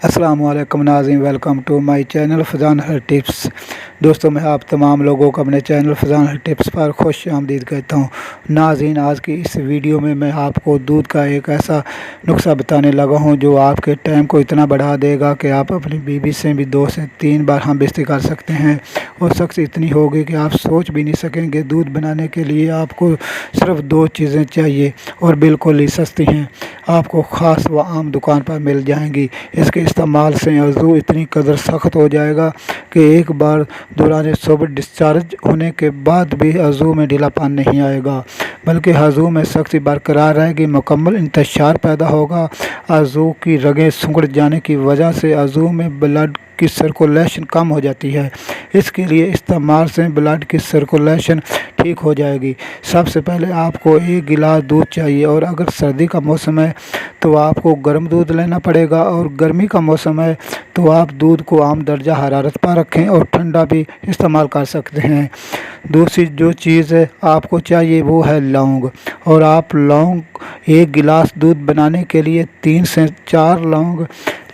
अस्सलाम वालेकुम नाज़रीन, welcome to my channel Fazan हर टिप्स। दोस्तों, मैं आप तमाम लोगों को अपने चैनल फज़ान हर टिप्स पर खुश आमदीद कहता हूँ। नाज़रीन, आज की इस वीडियो में मैं आपको दूध का एक ऐसा नुस्खा बताने लगा हूँ जो आपके टाइम को इतना बढ़ा देगा कि आप अपनी बीवी से भी 2 से 3 बार हम बिस्तर कर सकते हैं। और सख्त इतनी होगी कि आप सोच भी नहीं सकेंगे। दूध बनाने के लिए आपको सिर्फ 2 चीज़ें चाहिए और बिल्कुल ही सस्ती हैं। आपको ख़ास व आम दुकान पर मिल जाएंगी। इसके इस्तेमाल से वज़ू इतनी कदर सख्त हो जाएगा कि एक बार दौरान सुबह डिस्चार्ज होने के बाद भी वज़ू में ढीलापन नहीं आएगा, बल्कि वज़ू में सख्ती बरकरार रहेगी। मुकम्मल इंतशार पैदा होगा। वज़ू की रगें सिकुड़ जाने की वजह से वज़ू में ब्लड की सर्कुलेशन कम हो जाती है। इसके लिए इस्तेमाल से ब्लड की सर्कुलेशन ठीक हो जाएगी। सबसे पहले आपको 1 गिलास दूध चाहिए, और अगर सर्दी का मौसम है तो आपको गर्म दूध लेना पड़ेगा, और गर्मी का मौसम है तो आप दूध को आम दर्जा हरारत पर रखें और ठंडा भी इस्तेमाल कर सकते हैं। दूसरी जो चीज़ आपको चाहिए वो है लौंग, और आप लौंग 1 गिलास दूध बनाने के लिए 3 से 4 लौंग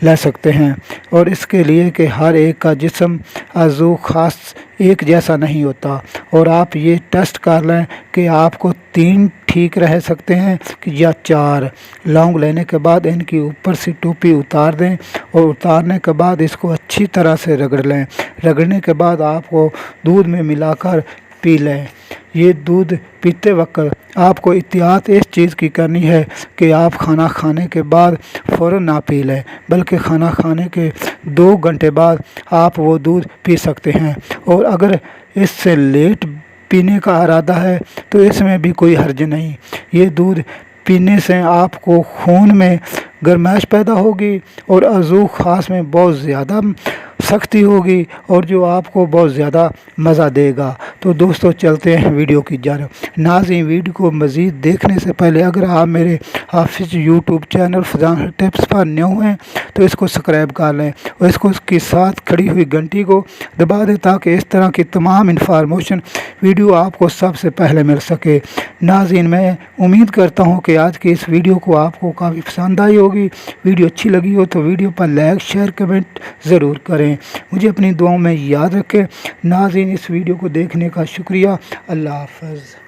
ले सकते हैं। और इसके लिए कि हर एक का जिस्म वज़ू ख़ास एक जैसा नहीं होता, और आप ये टेस्ट कर लें कि आपको 3 ठीक रह सकते हैं कि या 4। लौंग लेने के बाद इनकी ऊपर से टोपी उतार दें, और उतारने के बाद इसको अच्छी तरह से रगड़ लें। रगड़ने के बाद आपको दूध में मिलाकर पी लें। ये दूध पीते वक्त आपको एहतियात इस चीज़ की करनी है कि आप खाना खाने के बाद फ़ौरन ना पी लें, बल्कि खाना खाने के 2 घंटे बाद आप वो दूध पी सकते हैं। और अगर इससे लेट पीने का इरादा है तो इसमें भी कोई हर्ज नहीं। ये दूध पीने से आपको खून में गर्माइश पैदा होगी और वज़ू ख़ास में बहुत ज़्यादा सख्ती होगी, और जो आपको बहुत ज़्यादा मज़ा देगा। तो दोस्तों, चलते हैं वीडियो की जानब। नाज़रीन, वीडियो को मज़ीद देखने से पहले अगर आप मेरे हाफिज़ यूट्यूब चैनल फज़ान हर टिप्स पर न्यू हैं तो इसको सब्सक्राइब कर लें, और इसको उसके साथ खड़ी हुई घंटी को दबा दें ताकि इस तरह की तमाम इन्फॉर्मेशन वीडियो आपको सबसे पहले मिल सके। नाज़रीन, मैं उम्मीद करता हूँ कि आज की इस वीडियो को आपको काफ़ी पसंद आई होगी। वीडियो अच्छी लगी हो तो वीडियो पर लाइक, शेयर, कमेंट ज़रूर करें। मुझे अपनी दुआओं में याद रखें। नाज़रीन, इस वीडियो को देखने का शुक्रिया। अल्लाह हाफ़िज़।